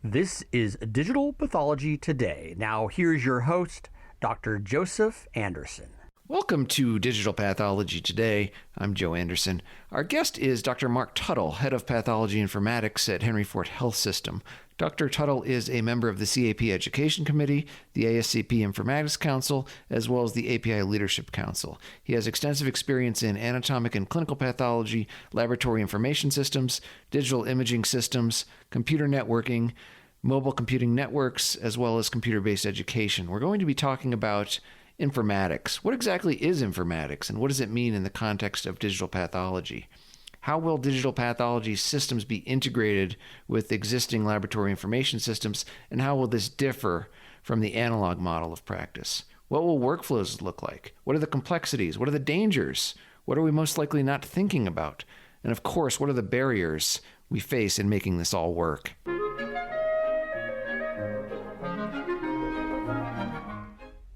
This is Digital Pathology Today. Now, here's your host, Dr. Joseph Anderson. Welcome to Digital Pathology Today. I'm Joe Anderson. Our guest is Dr. Mark Tuthill, Head of Pathology Informatics at Henry Ford Health System. Dr. Tuthill is a member of the CAP Education Committee, the ASCP-Informatics Council, as well as the API Leadership Council. He has extensive experience in anatomic and clinical pathology, laboratory information systems, digital imaging systems, computer networking, mobile computing networks, as well as computer-based education. We're going to be talking about informatics. What exactly is informatics, and what does it mean in the context of digital pathology? How will digital pathology systems be integrated with existing laboratory information systems, and how will this differ from the analog model of practice? What will workflows look like? What are the complexities? What are the dangers? What are we most likely not thinking about? And of course, what are the barriers we face in making this all work?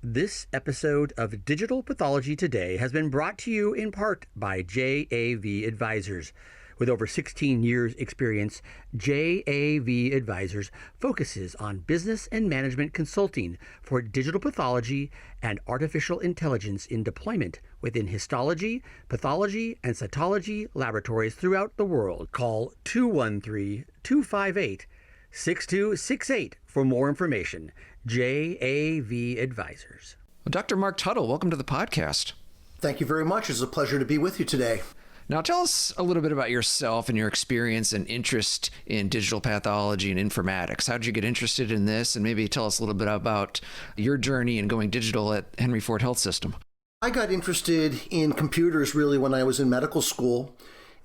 This episode of Digital Pathology Today has been brought to you in part by JAV Advisors. With over 16 years' experience, JAV Advisors focuses on business and management consulting for digital pathology and artificial intelligence in deployment within histology, pathology, and cytology laboratories throughout the world. Call 213-258-6268 for more information. JAV Advisors. Well, Dr. Mark Tuthill, welcome to the podcast. Thank you very much. It's a pleasure to be with you today. Now, tell us a little bit about yourself and your experience and interest in digital pathology and informatics. How did you get interested in this? And maybe tell us a little bit about your journey in going digital at Henry Ford Health System. I got interested in computers really when I was in medical school.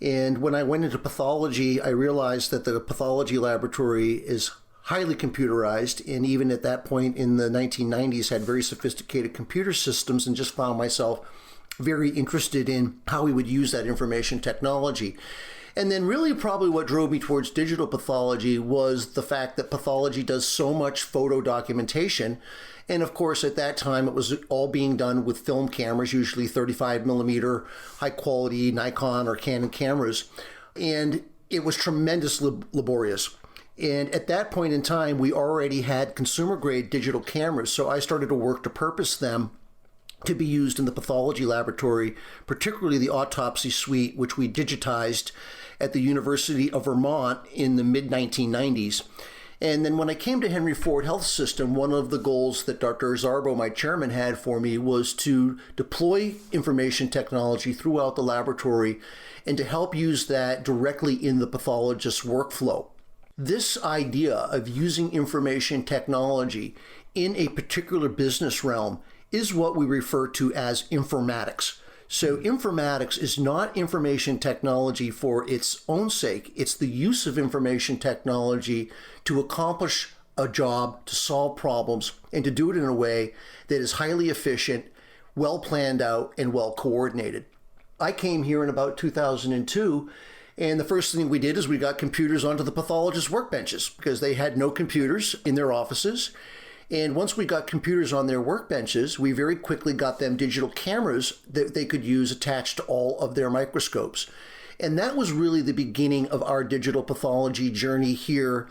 And when I went into pathology, I realized that the pathology laboratory is highly computerized, and even at that point in the 1990s had very sophisticated computer systems, and just found myself very interested in how we would use that information technology. And then really probably what drove me towards digital pathology was the fact that pathology does so much photo documentation. And of course, at that time, it was all being done with film cameras, usually 35 millimeter high quality Nikon or Canon cameras. And it was tremendously laborious. And at that point in time, we already had consumer-grade digital cameras, so I started to work to purpose them to be used in the pathology laboratory, particularly the autopsy suite, which we digitized at the University of Vermont in the mid-1990s. And then when I came to Henry Ford Health System, one of the goals that Dr. Zarbo, my chairman, had for me was to deploy information technology throughout the laboratory and to help use that directly in the pathologist's workflow. This idea of using information technology in a particular business realm is what we refer to as informatics. So informatics is not information technology for its own sake. It's the use of information technology to accomplish a job, to solve problems, and to do it in a way that is highly efficient, well planned out, and well coordinated. I came here in about 2002. And the first thing we did is we got computers onto the pathologist workbenches because they had no computers in their offices. And once we got computers on their workbenches, we very quickly got them digital cameras that they could use attached to all of their microscopes. And that was really the beginning of our digital pathology journey here,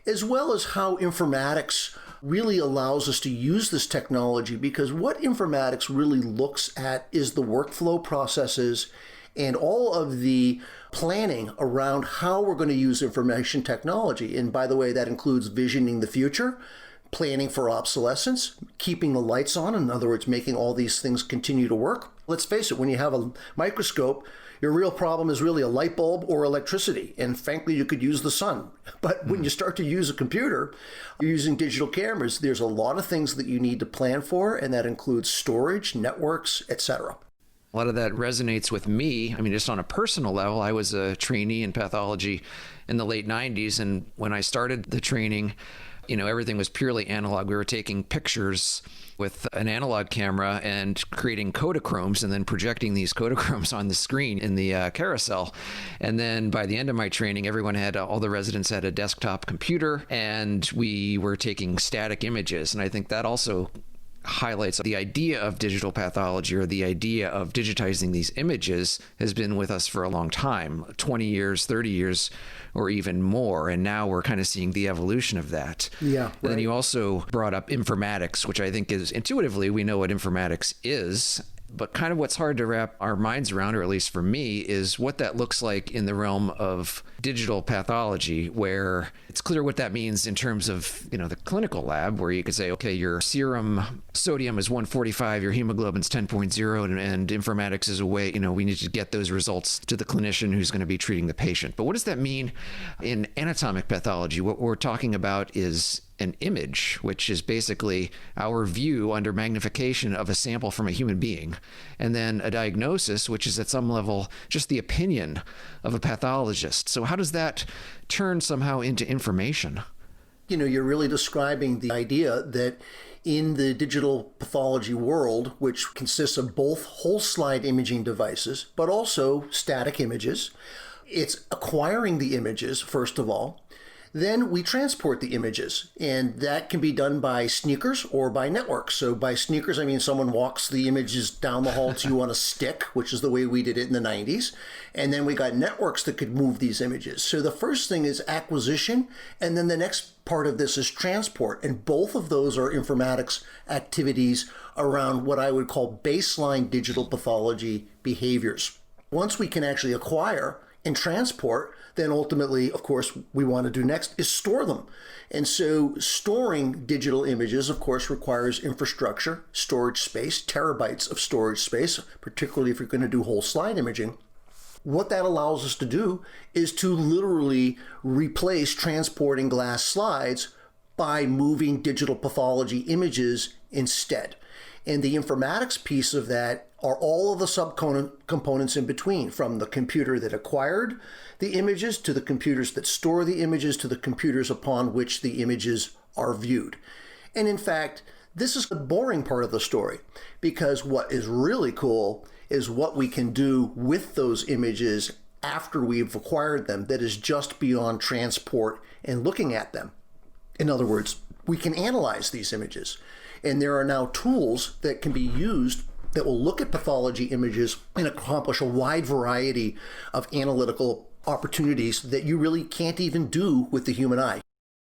as well as how informatics really allows us to use this technology, because what informatics really looks at is the workflow processes and all of the planning around how we're going to use information technology. And by the way, that includes visioning the future, planning for obsolescence, keeping the lights on, in other words, making all these things continue to work. Let's face it, when you have a microscope, your real problem is really a light bulb or electricity. And frankly, you could use the sun. But when you start to use a computer, you're using digital cameras, there's a lot of things that you need to plan for, and that includes storage, networks, etc. A lot of that resonates with me. I mean, just on a personal level, I was a trainee in pathology in the late 90s. And when I started the training, everything was purely analog. We were taking pictures with an analog camera and creating Kodachromes and then projecting these Kodachromes on the screen in the carousel. And then by the end of my training, all the residents had a desktop computer, and we were taking static images. And I think that also highlights the idea of digital pathology, or the idea of digitizing these images, has been with us for a long time, 20 years, 30 years, or even more. And now we're kind of seeing the evolution of that. Yeah. Right. And then you also brought up informatics, which I think is intuitively, we know what informatics is. But kind of what's hard to wrap our minds around, or at least for me, is what that looks like in the realm of digital pathology, where it's clear what that means in terms of, the clinical lab, where you could say, okay, your serum sodium is 145, your hemoglobin's 10.0, and informatics is a way, we need to get those results to the clinician who's going to be treating the patient. But what does that mean in anatomic pathology? What we're talking about is an image, which is basically our view under magnification of a sample from a human being, and then a diagnosis, which is at some level just the opinion of a pathologist. So how does that turn somehow into information? You're really describing the idea that in the digital pathology world, which consists of both whole slide imaging devices, but also static images, it's acquiring the images, first of all. Then we transport the images, and that can be done by sneakers or by networks. So by sneakers, I mean someone walks the images down the hall to you on a stick, which is the way we did it in the 90s. And then we got networks that could move these images. So the first thing is acquisition, and then the next part of this is transport. And both of those are informatics activities around what I would call baseline digital pathology behaviors. Once we can actually acquire and transport, then ultimately, of course, we want to do next is store them. And so storing digital images, of course, requires infrastructure, storage space, terabytes of storage space, particularly if you're going to do whole slide imaging. What that allows us to do is to literally replace transporting glass slides by moving digital pathology images instead. And the informatics piece of that are all of the subcomponents in between, from the computer that acquired the images to the computers that store the images to the computers upon which the images are viewed. And in fact, this is the boring part of the story, because what is really cool is what we can do with those images after we've acquired them that is just beyond transport and looking at them. In other words, we can analyze these images. And there are now tools that can be used that will look at pathology images and accomplish a wide variety of analytical opportunities that you really can't even do with the human eye.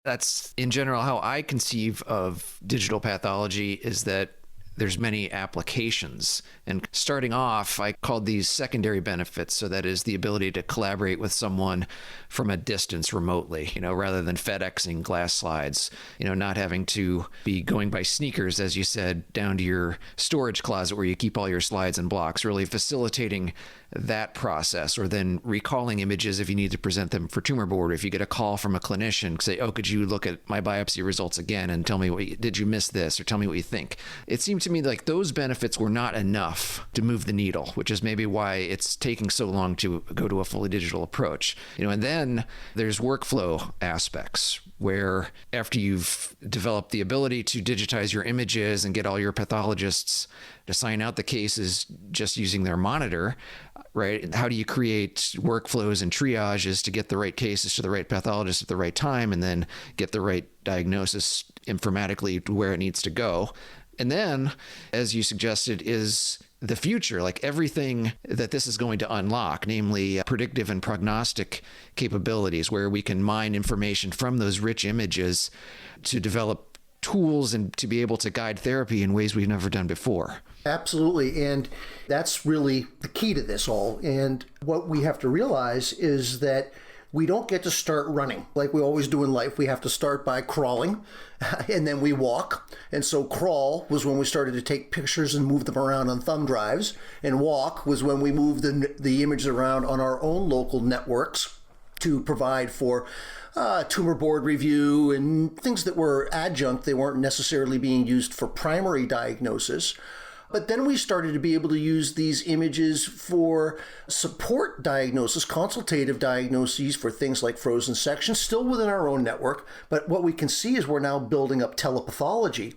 That's, in general, how I conceive of digital pathology, is that there's many applications. And starting off, I called these secondary benefits. So that is the ability to collaborate with someone from a distance remotely, rather than FedExing glass slides, not having to be going by sneakers, as you said, down to your storage closet where you keep all your slides and blocks, really facilitating that process. Or then recalling images if you need to present them for tumor board. If you get a call from a clinician, say, oh, could you look at my biopsy results again and tell me did you miss this, or tell me what you think? It seemed to me like those benefits were not enough to move the needle, which is maybe why it's taking so long to go to a fully digital approach. And then there's workflow aspects, where after you've developed the ability to digitize your images and get all your pathologists to sign out the cases just using their monitor, right? How do you create workflows and triages to get the right cases to the right pathologist at the right time, and then get the right diagnosis informatically to where it needs to go? And then, as you suggested, is the future, like everything that this is going to unlock, namely predictive and prognostic capabilities, where we can mine information from those rich images to develop tools and to be able to guide therapy in ways we've never done before. Absolutely. And that's really the key to this all. And what we have to realize is that we don't get to start running like we always do in life. We have to start by crawling, and then we walk. And so crawl was when we started to take pictures and move them around on thumb drives. And walk was when we moved the images around on our own local networks to provide for tumor board review and things that were adjunct. They weren't necessarily being used for primary diagnosis. But then we started to be able to use these images for support diagnosis, consultative diagnoses for things like frozen sections, still within our own network. But what we can see is we're now building up telepathology.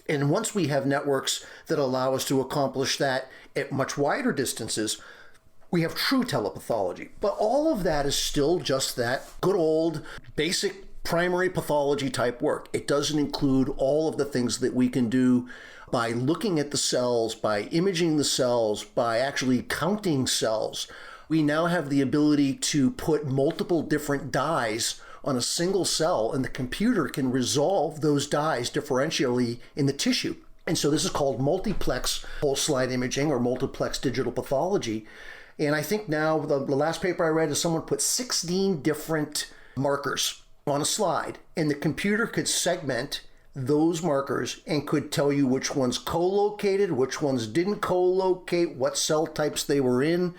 And once we have networks that allow us to accomplish that at much wider distances, we have true telepathology. But all of that is still just that good old basic primary pathology type work. It doesn't include all of the things that we can do by looking at the cells, by imaging the cells, by actually counting cells. We now have the ability to put multiple different dyes on a single cell, and the computer can resolve those dyes differentially in the tissue. And so this is called multiplex whole slide imaging or multiplex digital pathology. And I think now the last paper I read is someone put 16 different markers on a slide, and the computer could segment those markers and could tell you which ones co-located, which ones didn't co-locate, what cell types they were in.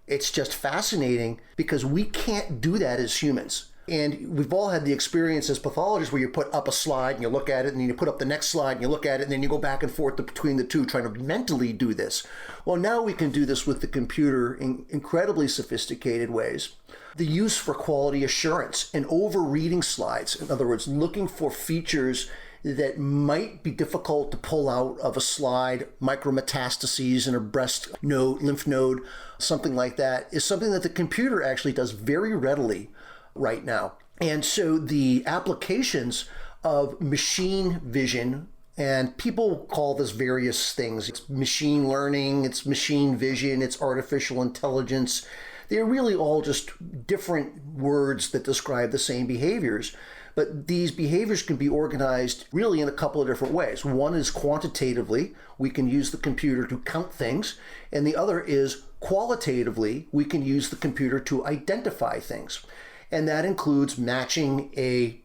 It's just fascinating because we can't do that as humans. And we've all had the experience as pathologists where you put up a slide and you look at it, and then you put up the next slide and you look at it, and then you go back and forth between the two trying to mentally do this. Well, now we can do this with the computer in incredibly sophisticated ways. The use for quality assurance and over-reading slides, in other words, looking for features that might be difficult to pull out of a slide, micrometastases in a breast node, lymph node, something like that, is something that the computer actually does very readily right now. And so the applications of machine vision, and people call this various things. It's machine learning, it's machine vision, it's artificial intelligence. They're really all just different words that describe the same behaviors. But these behaviors can be organized really in a couple of different ways. One is quantitatively, we can use the computer to count things, and the other is qualitatively, we can use the computer to identify things. And that includes matching a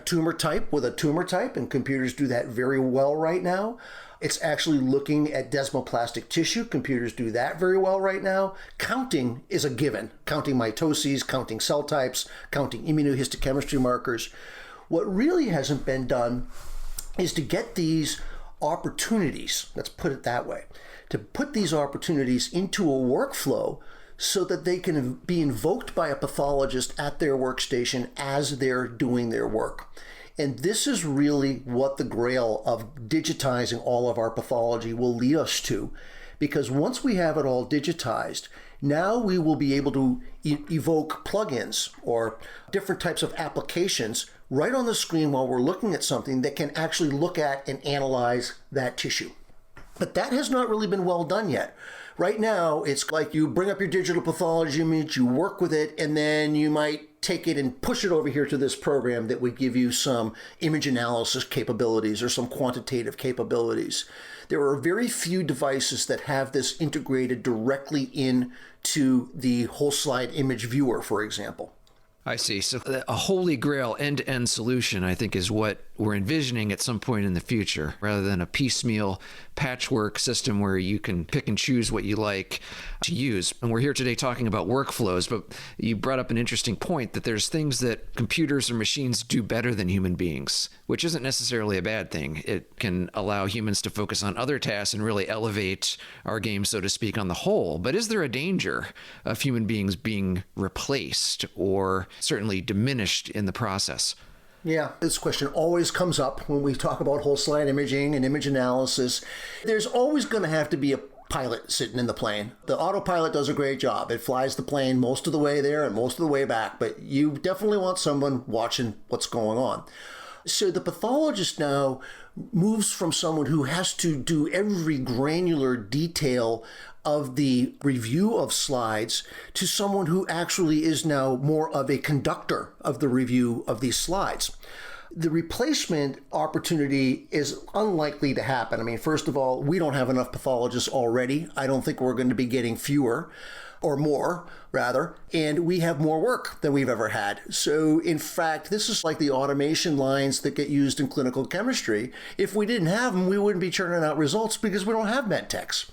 tumor type with a tumor type, and computers do that very well right now. It's actually looking at desmoplastic tissue. Computers do that very well right now. Counting is a given. Counting mitoses, counting cell types, counting immunohistochemistry markers. What really hasn't been done is to get these opportunities, let's put it that way, to put these opportunities into a workflow so that they can be invoked by a pathologist at their workstation as they're doing their work. And this is really what the grail of digitizing all of our pathology will lead us to, because once we have it all digitized, now we will be able to evoke plugins or different types of applications right on the screen while we're looking at something that can actually look at and analyze that tissue. But that has not really been well done yet. Right now, it's like you bring up your digital pathology image, you work with it, and then you might take it and push it over here to this program that would give you some image analysis capabilities or some quantitative capabilities. There are very few devices that have this integrated directly into the whole slide image viewer, for example. I see. So a holy grail end-to-end solution, I think, is what we're envisioning at some point in the future, rather than a piecemeal patchwork system where you can pick and choose what you like to use. And we're here today talking about workflows, but you brought up an interesting point that there's things that computers or machines do better than human beings, which isn't necessarily a bad thing. It can allow humans to focus on other tasks and really elevate our game, so to speak, on the whole. But is there a danger of human beings being replaced or certainly diminished in the process? Yeah, this question always comes up when we talk about whole slide imaging and image analysis. There's always going to have to be a pilot sitting in the plane. The autopilot does a great job. It flies the plane most of the way there and most of the way back, but you definitely want someone watching what's going on. So the pathologist now moves from someone who has to do every granular detail of the review of slides to someone who actually is now more of a conductor of the review of these slides. The replacement opportunity is unlikely to happen. I mean, first of all, we don't have enough pathologists already. I don't think we're going to be getting fewer or more, rather, and we have more work than we've ever had. So, in fact, this is like the automation lines that get used in clinical chemistry. If we didn't have them, we wouldn't be churning out results because we don't have med techs.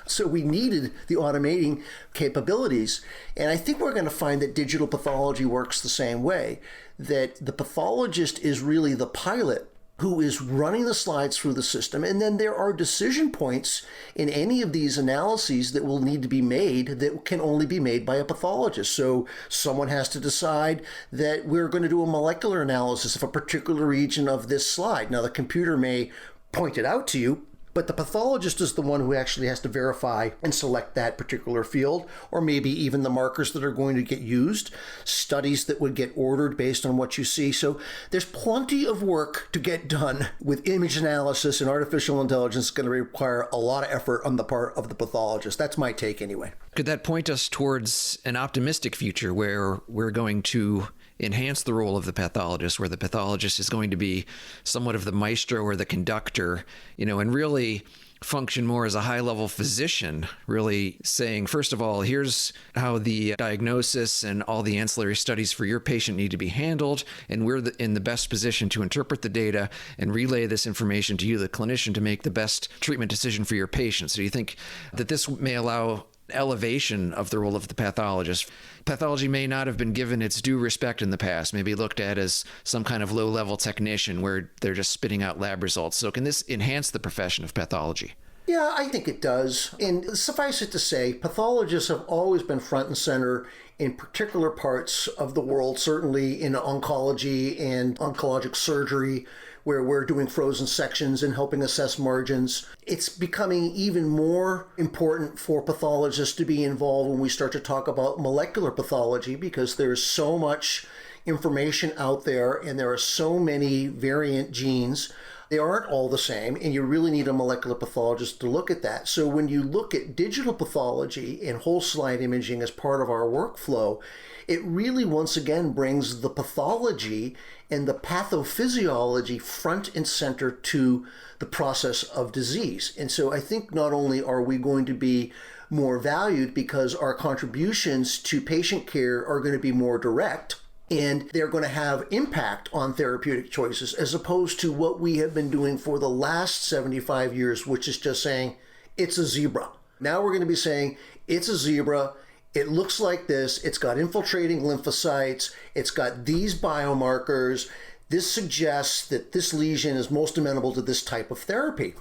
So we needed the automating capabilities. And I think we're going to find that digital pathology works the same way, that the pathologist is really the pilot who is running the slides through the system. And then there are decision points in any of these analyses that will need to be made that can only be made by a pathologist. So someone has to decide that we're going to do a molecular analysis of a particular region of this slide. Now, the computer may point it out to you, But the pathologist is the one who actually has to verify and select that particular field, or maybe even the markers that are going to get used, studies that would get ordered based on what you see. So there's plenty of work to get done with image analysis, and artificial intelligence is going to require a lot of effort on the part of the pathologist. That's my take anyway. Could that point us towards an optimistic future where we're going to enhance the role of the pathologist, where the pathologist is going to be somewhat of the maestro or the conductor, and really function more as a high-level physician, really saying, first of all, here's how the diagnosis and all the ancillary studies for your patient need to be handled, and we're in the best position to interpret the data and relay this information to you, the clinician, to make the best treatment decision for your patient. So do you think that this may allow elevation of the role of the pathologist? Pathology may not have been given its due respect in the past, maybe looked at as some kind of low-level technician where they're just spitting out lab results. So can this enhance the profession of pathology? Yeah, I think it does. And suffice it to say, pathologists have always been front and center in particular parts of the world, certainly in oncology and oncologic surgery, where we're doing frozen sections and helping assess margins. It's becoming even more important for pathologists to be involved when we start to talk about molecular pathology, because there's so much information out there and there are so many variant genes. They aren't all the same, and you really need a molecular pathologist to look at that. So when you look at digital pathology and whole slide imaging as part of our workflow, it really once again brings the pathology and the pathophysiology front and center to the process of disease. And so I think not only are we going to be more valued because our contributions to patient care are going to be more direct, and they're going to have impact on therapeutic choices, as opposed to what we have been doing for the last 75 years, which is just saying, it's a zebra. Now we're going to be saying, it's a zebra, it looks like this, it's got infiltrating lymphocytes, it's got these biomarkers, this suggests that this lesion is most amenable to this type of therapy.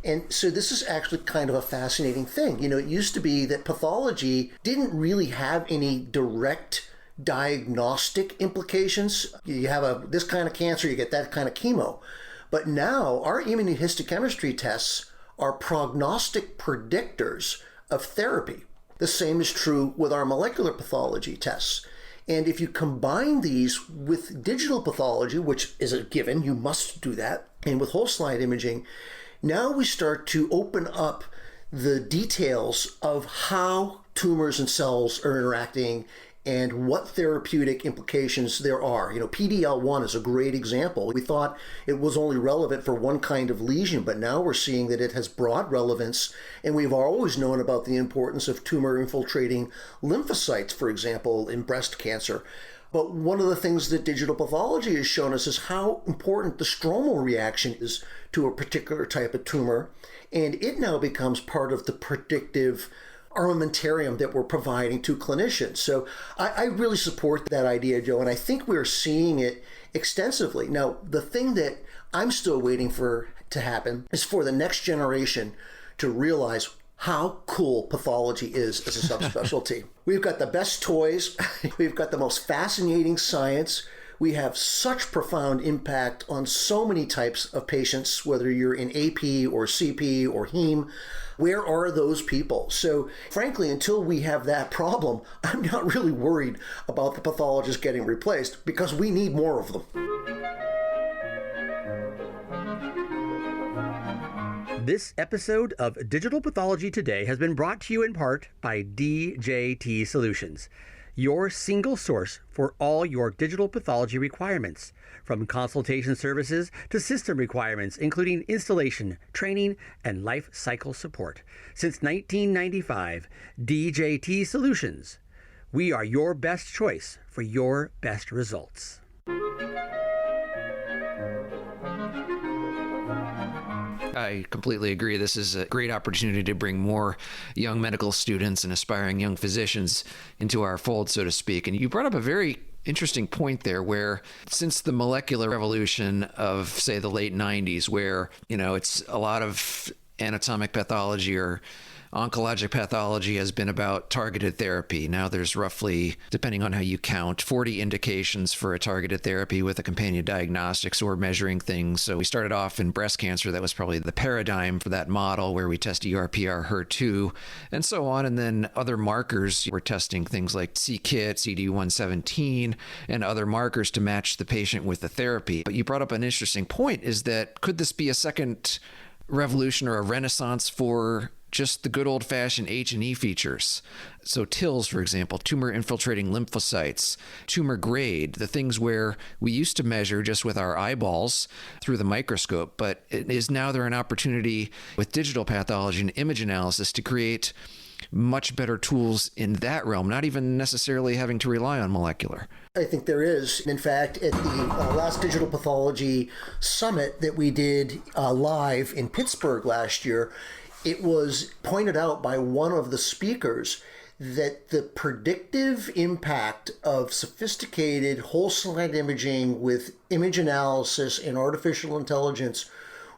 And so this is actually kind of a fascinating thing. It used to be that pathology didn't really have any direct diagnostic implications. You have this kind of cancer, you get that kind of chemo. But now our immunohistochemistry tests are prognostic predictors of therapy. The same is true with our molecular pathology tests. And if you combine these with digital pathology, which is a given, you must do that, and with whole slide imaging, now we start to open up the details of how tumors and cells are interacting and what therapeutic implications there are. PD-L1 is a great example. We thought it was only relevant for one kind of lesion, but now we're seeing that it has broad relevance, and we've always known about the importance of tumor-infiltrating lymphocytes, for example, in breast cancer. But one of the things that digital pathology has shown us is how important the stromal reaction is to a particular type of tumor, and it now becomes part of the predictive armamentarium that we're providing to clinicians. So I really support that idea, Joe, and I think we're seeing it extensively. Now, the thing that I'm still waiting for to happen is for the next generation to realize how cool pathology is as a subspecialty. We've got the best toys, we've got the most fascinating science, we have such profound impact on so many types of patients, whether you're in AP or CP or heme. Where are those people? So frankly, until we have that problem, I'm not really worried about the pathologists getting replaced, because we need more of them. This episode of Digital Pathology Today has been brought to you in part by DJT Solutions, your single source for all your digital pathology requirements, from consultation services to system requirements, including installation, training, and life cycle support. Since 1995, DJT Solutions. We are your best choice for your best results. I completely agree. This is a great opportunity to bring more young medical students and aspiring young physicians into our fold, so to speak. And you brought up a very interesting point there, where since the molecular revolution of, say, the late 90s, where, it's a lot of anatomic pathology or oncologic pathology has been about targeted therapy. Now there's roughly, depending on how you count, 40 indications for a targeted therapy with a companion diagnostic. So we're measuring things. So we started off in breast cancer. That was probably the paradigm for that model where we test ER/PR, HER2, and so on. And then other markers, we're testing things like c-KIT, CD117, and other markers to match the patient with the therapy. But you brought up an interesting point, is that could this be a second revolution or a renaissance for just the good old-fashioned H&E features? So TILs, for example, tumor infiltrating lymphocytes, tumor grade, the things where we used to measure just with our eyeballs through the microscope, but is now there an opportunity with digital pathology and image analysis to create much better tools in that realm, not even necessarily having to rely on molecular? I think there is. In fact, at the last Digital Pathology Summit that we did live in Pittsburgh last year, it was pointed out by one of the speakers that the predictive impact of sophisticated whole slide imaging with image analysis and artificial intelligence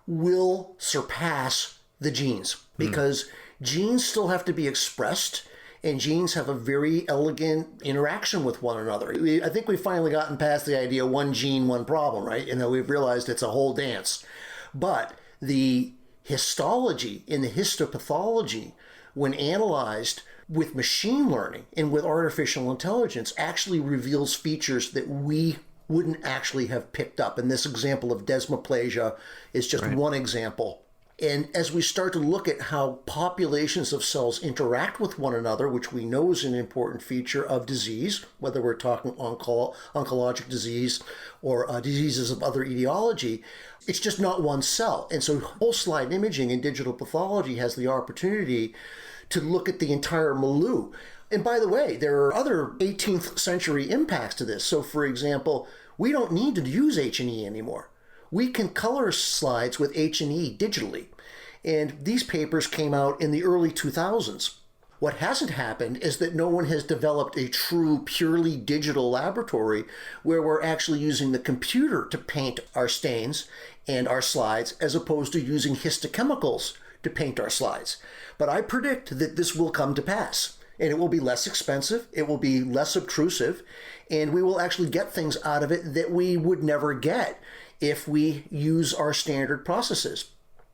will surpass the genes, because genes still have to be expressed, and genes have a very elegant interaction with one another. I think we've finally gotten past the idea one gene, one problem, right? We've realized it's a whole dance. But the histology in the histopathology, when analyzed with machine learning and with artificial intelligence, actually reveals features that we wouldn't actually have picked up. And this example of desmoplasia is just one example. And as we start to look at how populations of cells interact with one another, which we know is an important feature of disease, whether we're talking oncologic disease or diseases of other etiology, it's just not one cell. And so whole slide imaging in digital pathology has the opportunity to look at the entire milieu. And by the way, there are other 18th century impacts to this. So for example, we don't need to use H&E anymore. We can color slides with H&E digitally. And these papers came out in the early 2000s. What hasn't happened is that no one has developed a true, purely digital laboratory where we're actually using the computer to paint our stains and our slides, as opposed to using histochemicals to paint our slides. But I predict that this will come to pass, and it will be less expensive, it will be less obtrusive, and we will actually get things out of it that we would never get if we use our standard processes.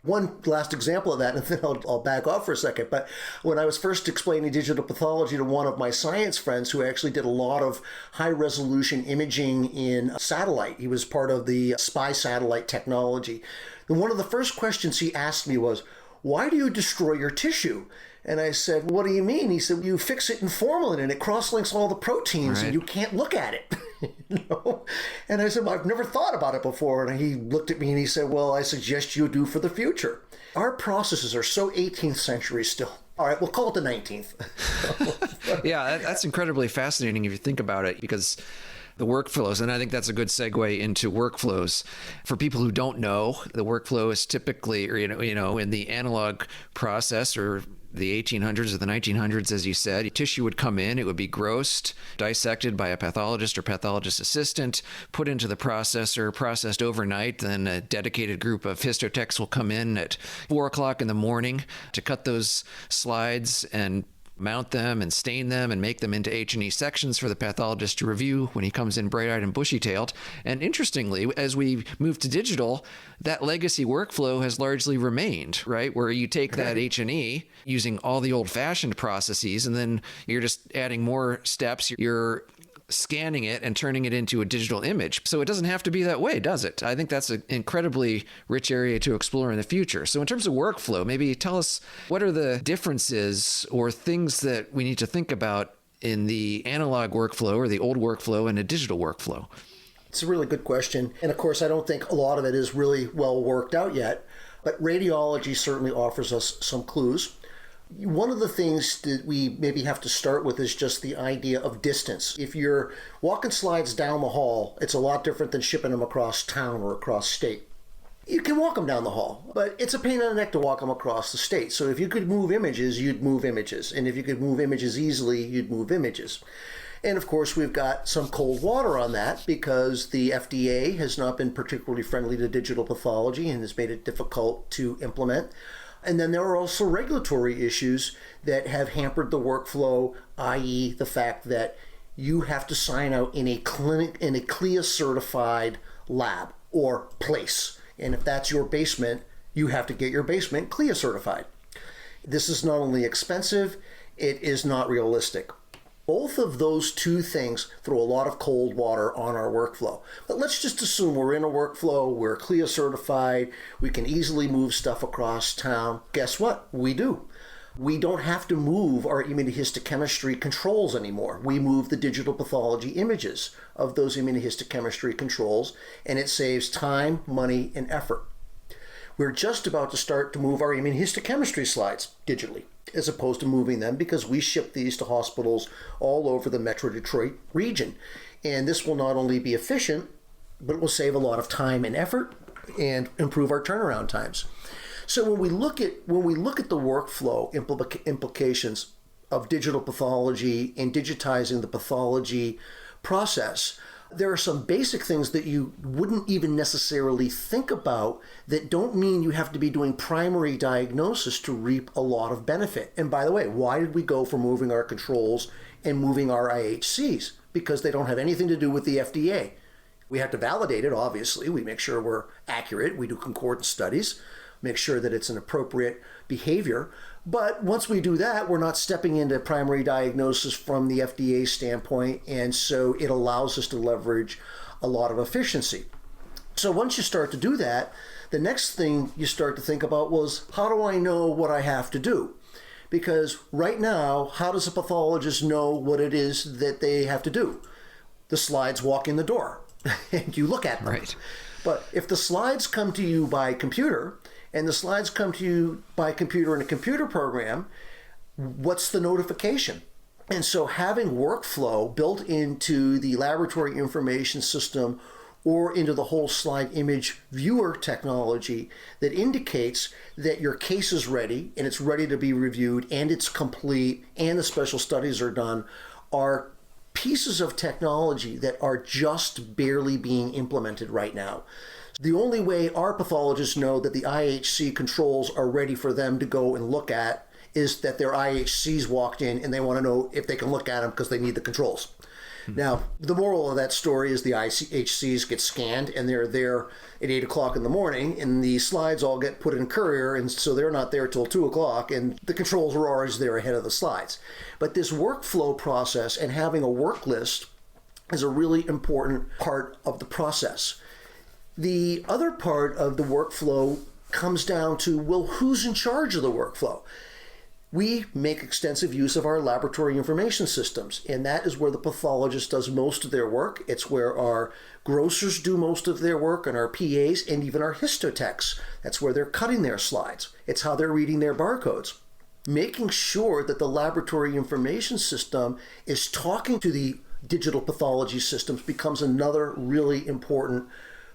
One last example of that, and then I'll back off for a second, but when I was first explaining digital pathology to one of my science friends who actually did a lot of high-resolution imaging in satellite, he was part of the SPY satellite technology, and one of the first questions he asked me was, "Why do you destroy your tissue?" And I said, "What do you mean?" He said, "You fix it in formalin and it cross-links all the proteins and you can't look at it." And I said, "Well, I've never thought about it before." And he looked at me and he said, "Well, I suggest you do for the future." Our processes are so 18th century still. All right, we'll call it the 19th. Yeah, that's incredibly fascinating if you think about it, because the workflows, and I think that's a good segue into workflows. For people who don't know, the workflow is typically, in the analog process, or the 1800s or the 1900s, as you said, tissue would come in, it would be grossed, dissected by a pathologist or pathologist assistant, put into the processor, processed overnight. Then a dedicated group of histotechs will come in at 4 o'clock in the morning to cut those slides and mount them and stain them and make them into H&E sections for the pathologist to review when he comes in bright-eyed and bushy-tailed. And interestingly, as we move to digital, that legacy workflow has largely remained, right? Where you take that H&E using all the old-fashioned processes, and then you're just adding more steps. You're scanning it and turning it into a digital image. So it doesn't have to be that way, does it? I think that's an incredibly rich area to explore in the future. So in terms of workflow, maybe tell us, what are the differences or things that we need to think about in the analog workflow or the old workflow and a digital workflow? It's a really good question. And of course, I don't think a lot of it is really well worked out yet, but radiology certainly offers us some clues. One of the things that we maybe have to start with is just the idea of distance. If you're walking slides down the hall, it's a lot different than shipping them across town or across state. You can walk them down the hall, but it's a pain in the neck to walk them across the state. So if you could move images, you'd move images. And if you could move images easily, you'd move images. And of course, we've got some cold water on that because the FDA has not been particularly friendly to digital pathology and has made it difficult to implement. And then there are also regulatory issues that have hampered the workflow, i.e. the fact that you have to sign out in a clinic, in a CLIA certified lab or place. And if that's your basement, you have to get your basement CLIA certified. This is not only expensive, it is not realistic. Both of those two things throw a lot of cold water on our workflow. But let's just assume we're in a workflow, we're CLIA certified, we can easily move stuff across town. Guess what? We do. We don't have to move our immunohistochemistry controls anymore. We move the digital pathology images of those immunohistochemistry controls, and it saves time, money, and effort. We're just about to start to move our immunohistochemistry slides digitally, as opposed to moving them, because we ship these to hospitals all over the Metro Detroit region. And this will not only be efficient, but it will save a lot of time and effort and improve our turnaround times. So when we look at the workflow implications of digital pathology and digitizing the pathology process, there are some basic things that you wouldn't even necessarily think about that don't mean you have to be doing primary diagnosis to reap a lot of benefit. And by the way, why did we go for moving our controls and moving our IHCs? Because they don't have anything to do with the FDA. We have to validate it, obviously. We make sure we're accurate. We do concordance studies, make sure that it's an appropriate behavior. But once we do that, we're not stepping into primary diagnosis from the FDA standpoint, and so it allows us to leverage a lot of efficiency. So once you start to do that, the next thing you start to think about was, how do I know what I have to do? Because right now, how does a pathologist know what it is that they have to do? The slides walk in the door, and you look at them. Right. But if the slides come to you by computer, and the slides come to you by computer in a computer program, what's the notification? And so having workflow built into the laboratory information system or into the whole slide image viewer technology that indicates that your case is ready and it's ready to be reviewed and it's complete and the special studies are done are pieces of technology that are just barely being implemented right now. The only way our pathologists know that the IHC controls are ready for them to go and look at is that their IHCs walked in and they want to know if they can look at them because they need the controls. Now, the moral of that story is the IHCs get scanned and they're there at 8 o'clock in the morning and the slides all get put in courier, and so they're not there till 2 o'clock and the controls are always there ahead of the slides. But this workflow process and having a work list is a really important part of the process. The other part of the workflow comes down to, well, who's in charge of the workflow? We make extensive use of our laboratory information systems, and that is where the pathologist does most of their work. It's where our grocers do most of their work, and our PAs, and even our histotechs. That's where they're cutting their slides. It's how they're reading their barcodes. Making sure that the laboratory information system is talking to the digital pathology systems becomes another really important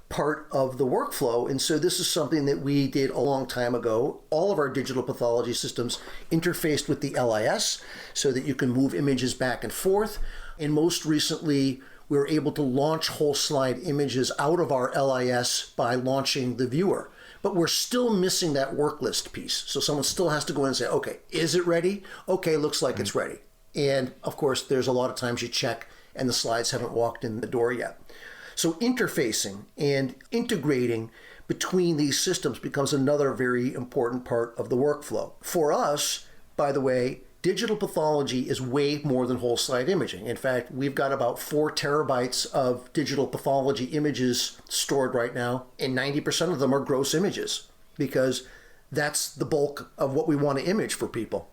part of the workflow. And so this is something that we did a long time ago. All of our digital pathology systems interfaced with the LIS so that you can move images back and forth. And most recently, we were able to launch whole slide images out of our LIS by launching the viewer. But we're still missing that work list piece. So someone still has to go in and say, okay, is it ready? Okay, looks like it's ready. And of course, there's a lot of times you check and the slides haven't walked in the door yet. So interfacing and integrating between these systems becomes another very important part of the workflow. For us, by the way, digital pathology is way more than whole slide imaging. In fact, we've got about 4 terabytes of digital pathology images stored right now, and 90% of them are gross images because that's the bulk of what we want to image for people.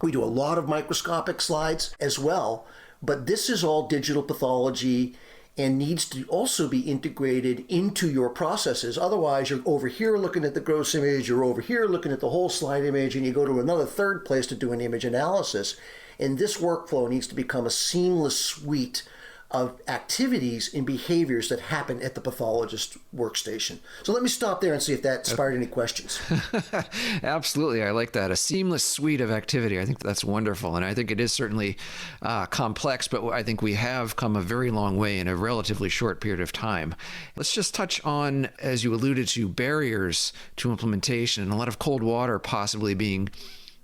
We do a lot of microscopic slides as well, but this is all digital pathology and needs to also be integrated into your processes. Otherwise, you're over here looking at the gross image, you're over here looking at the whole slide image, and you go to another third place to do an image analysis. And this workflow needs to become a seamless suite of activities and behaviors that happen at the pathologist workstation. So let me stop there and see if that inspired any questions. Absolutely. I like that. A seamless suite of activity. I think that's wonderful. And I think it is certainly complex, but I think we have come a very long way in a relatively short period of time. Let's just touch on, as you alluded to, barriers to implementation and a lot of cold water possibly being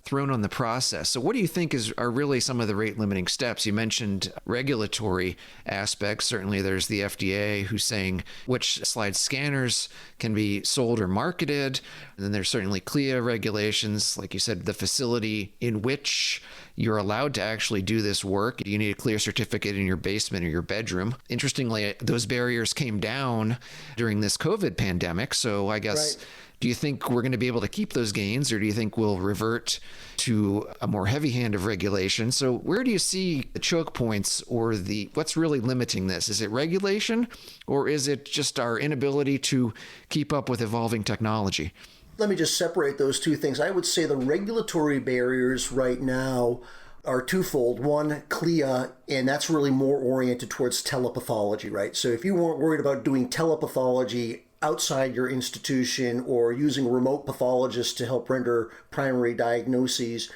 thrown on the process. So what do you think are really some of the rate limiting steps? You mentioned regulatory aspects. Certainly there's the FDA who's saying which slide scanners can be sold or marketed. And then there's certainly CLIA regulations, like you said, the facility in which you're allowed to actually do this work. You need a CLIA certificate in your basement or your bedroom. Interestingly, those barriers came down during this COVID pandemic. So I guess, right. Do you think we're going to be able to keep those gains, or do you think we'll revert to a more heavy hand of regulation? So where do you see the choke points or what's really limiting this? Is it regulation, or is it just our inability to keep up with evolving technology? Let me just separate those two things. I would say the regulatory barriers right now are twofold. One, CLIA, and that's really more oriented towards telepathology, right? So if you weren't worried about doing telepathology outside your institution or using remote pathologists to help render primary diagnoses,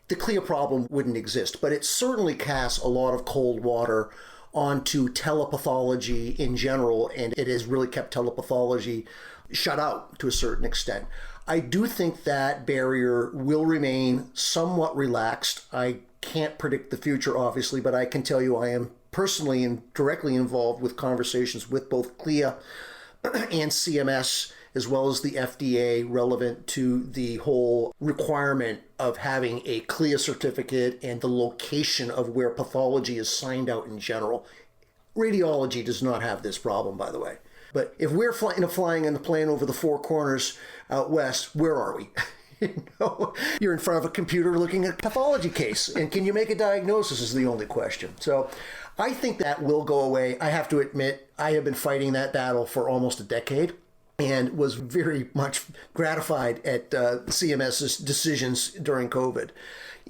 the CLIA problem wouldn't exist. But it certainly casts a lot of cold water onto telepathology in general, and it has really kept telepathology shut out to a certain extent. I do think that barrier will remain somewhat relaxed. I can't predict the future, obviously, but I can tell you I am personally and directly involved with conversations with both CLIA and CMS, as well as the FDA, relevant to the whole requirement of having a CLIA certificate and the location of where pathology is signed out in general. Radiology does not have this problem, by the way. But if we're flying in the plane over the four corners out west, where are we? You're in front of a computer looking at a pathology case, and can you make a diagnosis is the only question. So I think that will go away. I have to admit, I have been fighting that battle for almost a decade and was very much gratified at CMS's decisions during COVID.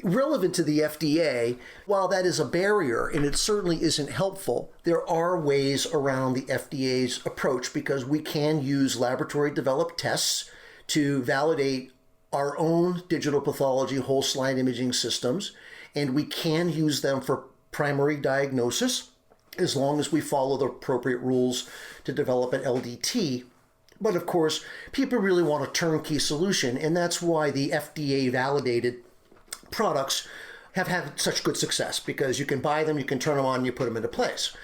Relevant to the FDA, while that is a barrier and it certainly isn't helpful, there are ways around the FDA's approach because we can use laboratory developed tests to validate our own digital pathology whole slide imaging systems, and we can use them for primary diagnosis as long as we follow the appropriate rules to develop an LDT. But of course, people really want a turnkey solution, and that's why the FDA validated products have had such good success, because you can buy them, you can turn them on, and you put them into place.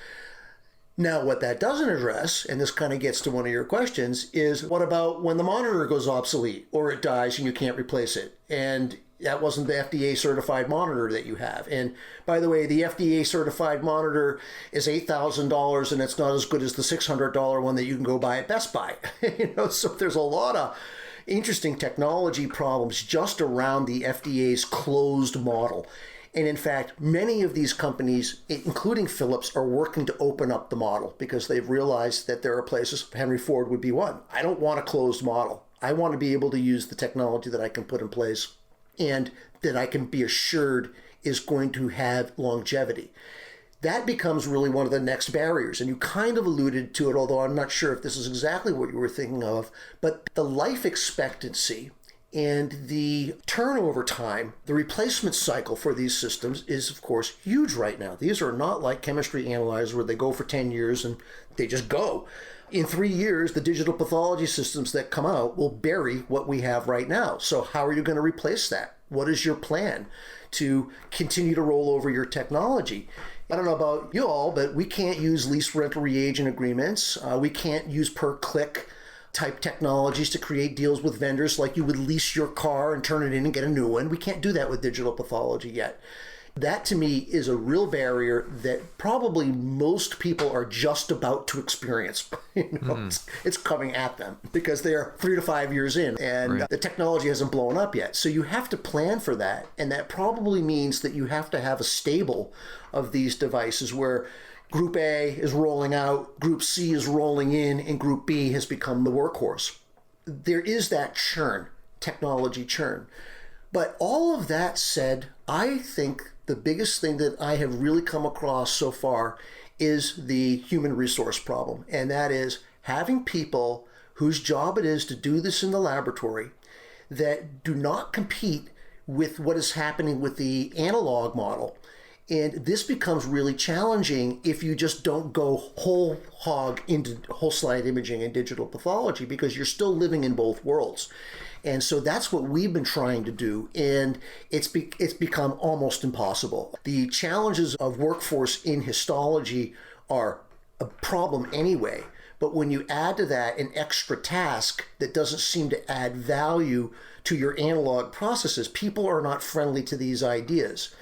Now, what that doesn't address, and this kind of gets to one of your questions, is what about when the monitor goes obsolete or it dies and you can't replace it? And that wasn't the FDA certified monitor that you have. And by the way, the FDA certified monitor is $8,000 and it's not as good as the $600 one that you can go buy at Best Buy. So there's a lot of interesting technology problems just around the FDA's closed model. And in fact, many of these companies, including Philips, are working to open up the model because they've realized that there are places, Henry Ford would be one. I don't want a closed model. I want to be able to use the technology that I can put in place and that I can be assured is going to have longevity. That becomes really one of the next barriers. And you kind of alluded to it, although I'm not sure if this is exactly what you were thinking of, but the life expectancy and the turnover time, the replacement cycle for these systems is, of course, huge right now. These are not like chemistry analyzers where they go for 10 years and they just go. In 3 years, the digital pathology systems that come out will bury what we have right now. So how are you going to replace that? What is your plan to continue to roll over your technology? I don't know about you all, but we can't use lease rental reagent agreements. We can't use per-click type technologies to create deals with vendors like you would lease your car and turn it in and get a new one. We can't do that with digital pathology yet. That to me is a real barrier that probably most people are just about to experience. It's coming at them because they are 3 to 5 years in and the technology hasn't blown up yet. So you have to plan for that. And that probably means that you have to have a stable of these devices where Group A is rolling out, Group C is rolling in, and Group B has become the workhorse. There is that churn, technology churn. But all of that said, I think the biggest thing that I have really come across so far is the human resource problem. And that is having people whose job it is to do this in the laboratory that do not compete with what is happening with the analog model. And this becomes really challenging if you just don't go whole hog into whole slide imaging and digital pathology, because you're still living in both worlds. And so that's what we've been trying to do, and it's become almost impossible. The challenges of workforce in histology are a problem anyway, but when you add to that an extra task that doesn't seem to add value to your analog processes, people are not friendly to these ideas.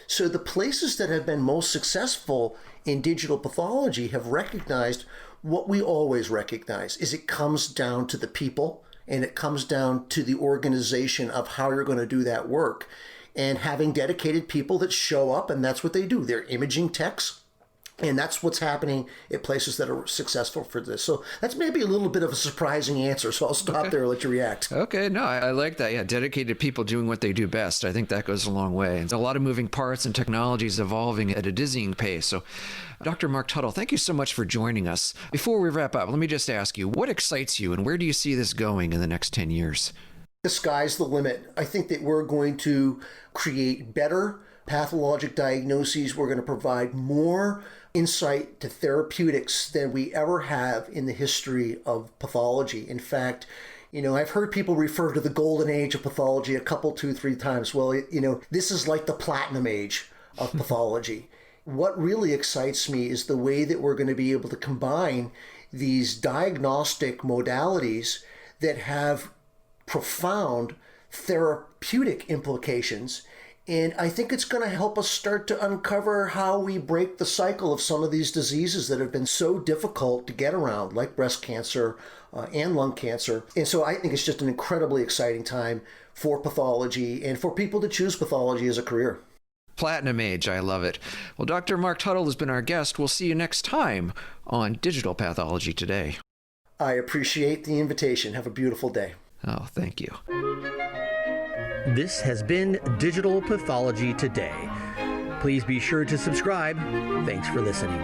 So the places that have been most successful in digital pathology have recognized what we always recognize, is it comes down to the people, and it comes down to the organization of how you're going to do that work, and having dedicated people that show up, and that's what they do. They're imaging techs, and that's what's happening at places that are successful for this. So that's maybe a little bit of a surprising answer, so I'll stop there and let you react. Okay, no, I like that. Yeah, dedicated people doing what they do best. I think that goes a long way. And a lot of moving parts and technologies evolving at a dizzying pace. So, Dr. Mark Tuthill, thank you so much for joining us. Before we wrap up, let me just ask you, what excites you and where do you see this going in the next 10 years? The sky's the limit. I think that we're going to create better pathologic diagnoses. We're going to provide more insight to therapeutics than we ever have in the history of pathology. In fact, I've heard people refer to the golden age of pathology a couple, 2, 3 times. Well, this is like the platinum age of pathology. What really excites me is the way that we're going to be able to combine these diagnostic modalities that have profound therapeutic implications. And I think it's going to help us start to uncover how we break the cycle of some of these diseases that have been so difficult to get around, like breast cancer and lung cancer. And so I think it's just an incredibly exciting time for pathology and for people to choose pathology as a career. Platinum age, I love it. Well, Dr. Mark Tuthill has been our guest. We'll see you next time on Digital Pathology Today. I appreciate the invitation. Have a beautiful day. Oh, thank you. This has been Digital Pathology Today. Please be sure to subscribe. Thanks for listening.